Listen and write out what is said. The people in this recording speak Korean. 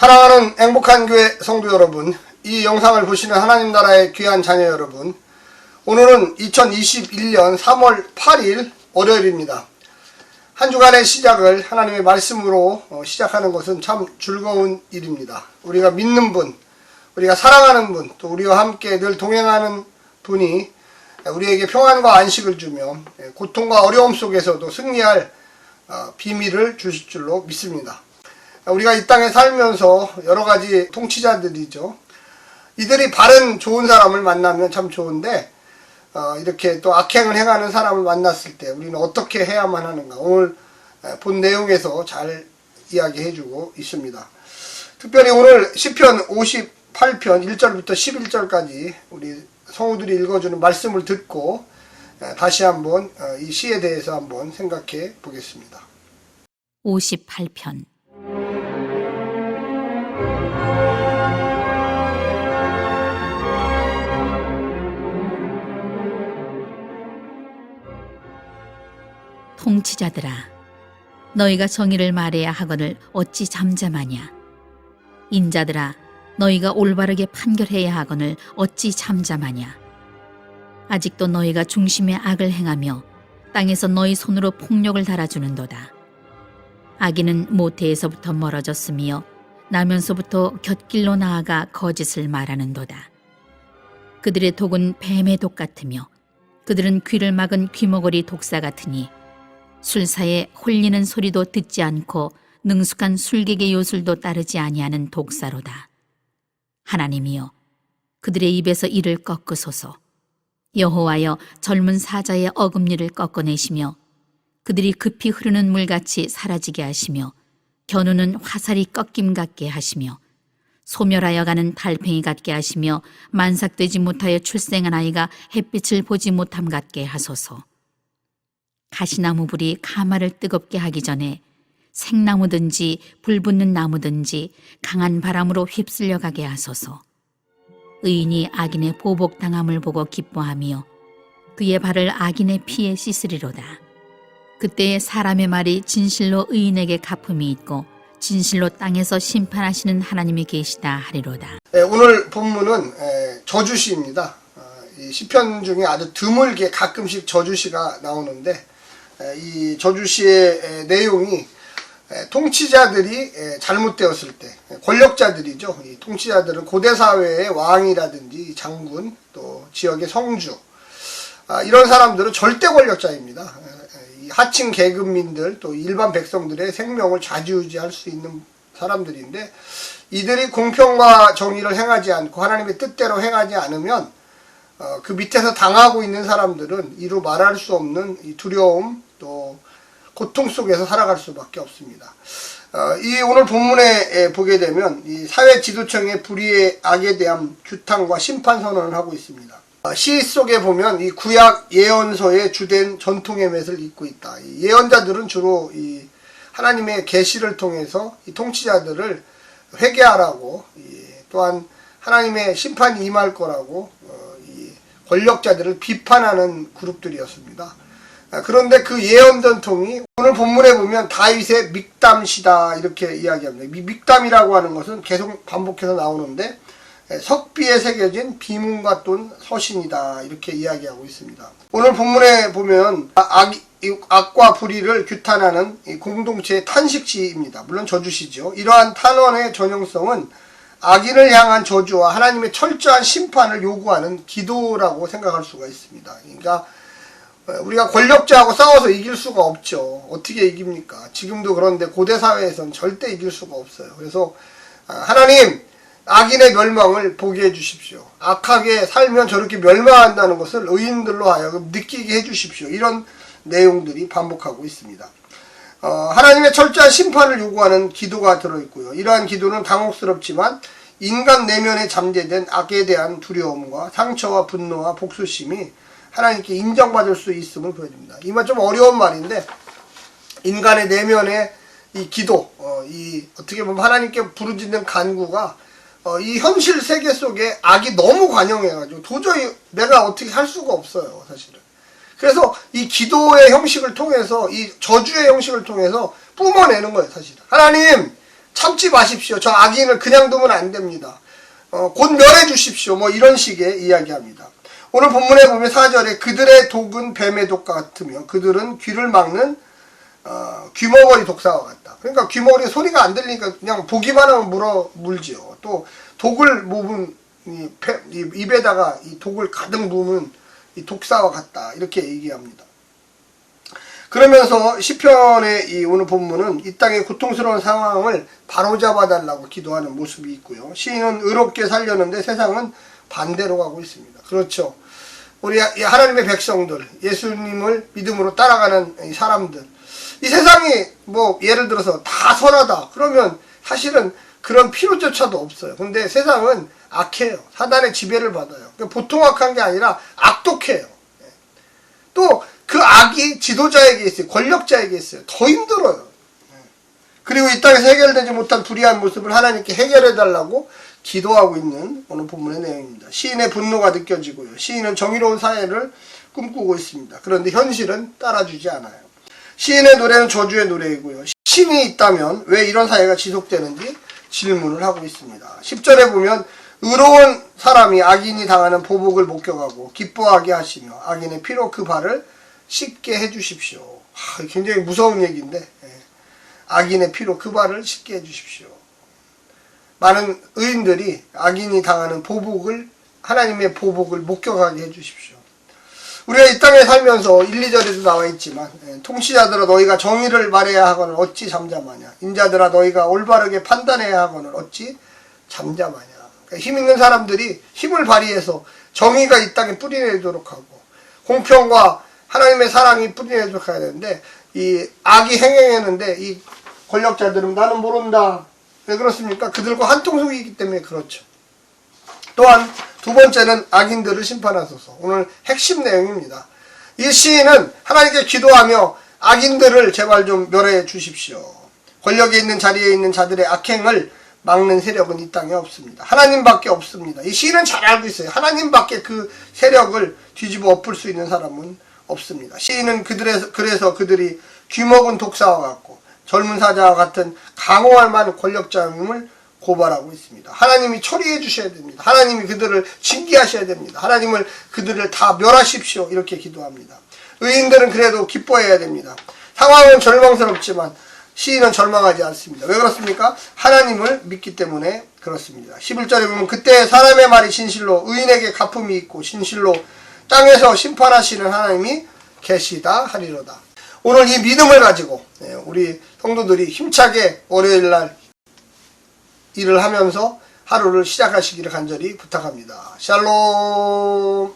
사랑하는 행복한 교회 성도 여러분, 이 영상을 보시는 하나님 나라의 귀한 자녀 여러분, 오늘은 2021년 3월 8일 월요일입니다. 한 주간의 시작을 하나님의 말씀으로 시작하는 것은 참 즐거운 일입니다. 우리가 믿는 분, 우리가 사랑하는 분, 또 우리와 함께 늘 동행하는 분이 우리에게 평안과 안식을 주며 고통과 어려움 속에서도 승리할 비밀을 주실 줄로 믿습니다. 우리가 이 땅에 살면서 여러 가지 통치자들이죠. 이들이 바른 좋은 사람을 만나면 참 좋은데 이렇게 또 악행을 행하는 사람을 만났을 때 우리는 어떻게 해야만 하는가, 오늘 본 내용에서 잘 이야기해주고 있습니다. 특별히 오늘 시편 58편 1절부터 11절까지 우리 성우들이 읽어주는 말씀을 듣고 다시 한번 이 시에 대해서 한번 생각해 보겠습니다. 58편. 통치자들아, 너희가 정의를 말해야 하거늘 어찌 잠잠하냐? 인자들아, 너희가 올바르게 판결해야 하거늘 어찌 잠잠하냐? 아직도 너희가 중심에 악을 행하며 땅에서 너희 손으로 폭력을 달아주는도다. 악인은 모태에서부터 멀어졌으며 나면서부터 곁길로 나아가 거짓을 말하는도다. 그들의 독은 뱀의 독 같으며 그들은 귀를 막은 귀머거리 독사 같으니 술사에 홀리는 소리도 듣지 않고 능숙한 술객의 요술도 따르지 아니하는 독사로다. 하나님이여, 그들의 입에서 이를 꺾으소서. 여호와여, 젊은 사자의 어금니를 꺾어내시며 그들이 급히 흐르는 물같이 사라지게 하시며 겨누는 화살이 꺾임 같게 하시며 소멸하여 가는 달팽이 같게 하시며 만삭되지 못하여 출생한 아이가 햇빛을 보지 못함 같게 하소서. 가시나무 불이 가마를 뜨겁게 하기 전에 생나무든지 불붙는 나무든지 강한 바람으로 휩쓸려 가게 하소서. 의인이 악인의 보복당함을 보고 기뻐하며 그의 발을 악인의 피에 씻으리로다. 그때에 사람의 말이 진실로 의인에게 갚음이 있고 진실로 땅에서 심판하시는 하나님이 계시다 하리로다. 오늘 본문은 저주시입니다. 이 시편 중에 아주 드물게 가끔씩 저주시가 나오는데 이 저주시의 내용이 통치자들이 잘못되었을 때, 권력자들이죠. 이 통치자들은 고대사회의 왕이라든지 장군, 또 지역의 성주, 이런 사람들은 절대 권력자입니다. 하층 계급민들, 또 일반 백성들의 생명을 좌지우지할 수 있는 사람들인데, 이들이 공평과 정의를 행하지 않고 하나님의 뜻대로 행하지 않으면 그 밑에서 당하고 있는 사람들은 이루 말할 수 없는 이 두려움, 또 고통 속에서 살아갈 수밖에 없습니다. 이 오늘 본문에 보게 되면 이 사회 지도층의 불의의 악에 대한 규탄과 심판 선언을 하고 있습니다. 시 속에 보면 이 구약 예언서의 주된 전통의 맷을 잇고 있다. 이 예언자들은 주로 이 하나님의 계시를 통해서 이 통치자들을 회개하라고, 또한 하나님의 심판이 임할 거라고 이 권력자들을 비판하는 그룹들이었습니다. 그런데 그 예언 전통이 오늘 본문에 보면 다윗의 믹담시다 이렇게 이야기합니다. 이 믹담이라고 하는 것은 계속 반복해서 나오는데 석비에 새겨진 비문과 돈 서신이다 이렇게 이야기하고 있습니다. 오늘 본문에 보면 악과 불의를 규탄하는 이 공동체의 탄식시입니다. 물론 저주시죠. 이러한 탄원의 전형성은 악인을 향한 저주와 하나님의 철저한 심판을 요구하는 기도라고 생각할 수가 있습니다. 그러니까 우리가 권력자하고 싸워서 이길 수가 없죠. 어떻게 이깁니까? 지금도 그런데 고대 사회에서는 절대 이길 수가 없어요. 그래서 하나님, 악인의 멸망을 보게 해주십시오. 악하게 살면 저렇게 멸망한다는 것을 의인들로 하여금 느끼게 해주십시오. 이런 내용들이 반복하고 있습니다. 하나님의 철저한 심판을 요구하는 기도가 들어있고요. 이러한 기도는 당혹스럽지만 인간 내면에 잠재된 악에 대한 두려움과 상처와 분노와 복수심이 하나님께 인정받을 수 있음을 보여줍니다. 이 말 좀 어려운 말인데, 인간의 내면의 이 기도, 이 어떻게 보면 하나님께 부르짖는 간구가 이 현실 세계 속에 악이 너무 관영해가지고 도저히 내가 어떻게 할 수가 없어요, 사실은. 그래서 이 기도의 형식을 통해서, 이 저주의 형식을 통해서 뿜어내는 거예요, 사실은. 하나님, 참지 마십시오. 저 악인을 그냥 두면 안 됩니다. 곧 멸해 주십시오. 뭐 이런 식의 이야기합니다. 오늘 본문에 보면 4절에 그들의 독은 뱀의 독과 같으며 그들은 귀를 막는 귀머거리 독사와 같다. 그러니까 귀머거리 소리가 안 들리니까 그냥 보기만 하면 물지요. 또 독을 모은 입에다가 이 독을 가득 부은 이 독사와 같다. 이렇게 얘기합니다. 그러면서 시편의 이 오늘 본문은 이 땅의 고통스러운 상황을 바로잡아 달라고 기도하는 모습이 있고요. 시인은 의롭게 살려는데 세상은 반대로 가고 있습니다. 그렇죠. 우리 하나님의 백성들, 예수님을 믿음으로 따라가는 이 사람들, 이 세상이 뭐 예를 들어서 다 선하다 그러면 사실은 그런 필요조차도 없어요. 근데 세상은 악해요. 사단의 지배를 받아요. 보통 악한 게 아니라 악독해요. 또 그 악이 지도자에게 있어요. 권력자에게 있어요. 더 힘들어요. 그리고 이 땅에서 해결되지 못한 불의한 모습을 하나님께 해결해 달라고 기도하고 있는 오늘 본문의 내용입니다. 시인의 분노가 느껴지고요. 시인은 정의로운 사회를 꿈꾸고 있습니다. 그런데 현실은 따라주지 않아요. 시인의 노래는 저주의 노래이고요. 신이 있다면 왜 이런 사회가 지속되는지 질문을 하고 있습니다. 10절에 보면 의로운 사람이 악인이 당하는 보복을 목격하고 기뻐하게 하시며 악인의 피로 그 발을 씻게 해주십시오. 굉장히 무서운 얘기인데 악인의 피로 그 발을 씻게 해주십시오. 많은 의인들이 악인이 당하는 보복을 하나님의 보복을 목격하게 해주십시오. 우리가 이 땅에 살면서 1, 2절에도 나와 있지만 통치자들아 너희가 정의를 말해야 하거늘 어찌 잠잠하냐. 인자들아 너희가 올바르게 판단해야 하거늘 어찌 잠잠하냐. 그러니까 힘 있는 사람들이 힘을 발휘해서 정의가 이 땅에 뿌리내도록 하고 공평과 하나님의 사랑이 뿌리내도록 해야 되는데 이 악이 행행했는데 이 권력자들은 나는 모른다. 왜 그렇습니까? 그들과 한통속이기 때문에 그렇죠. 또한 두 번째는 악인들을 심판하소서. 오늘 핵심 내용입니다. 이 시인은 하나님께 기도하며 악인들을 제발 좀 멸해 주십시오. 권력에 있는 자리에 있는 자들의 악행을 막는 세력은 이 땅에 없습니다. 하나님밖에 없습니다. 이 시인은 잘 알고 있어요. 하나님밖에 그 세력을 뒤집어 엎을 수 있는 사람은 없습니다. 시인은 그래서 그들이 귀먹은 독사와 같고 젊은 사자와 같은 강호할 만한 권력자임을 고발하고 있습니다. 하나님이 처리해 주셔야 됩니다. 하나님이 그들을 징계하셔야 됩니다. 하나님을 그들을 다 멸하십시오. 이렇게 기도합니다. 의인들은 그래도 기뻐해야 됩니다. 상황은 절망스럽지만 시인은 절망하지 않습니다. 왜 그렇습니까? 하나님을 믿기 때문에 그렇습니다. 11절에 보면 그때 사람의 말이 진실로 의인에게 갚음이 있고 진실로 땅에서 심판하시는 하나님이 계시다 하리로다. 오늘 이 믿음을 가지고 우리 성도들이 힘차게 월요일날 일을 하면서 하루를 시작하시기를 간절히 부탁합니다. 샬롬.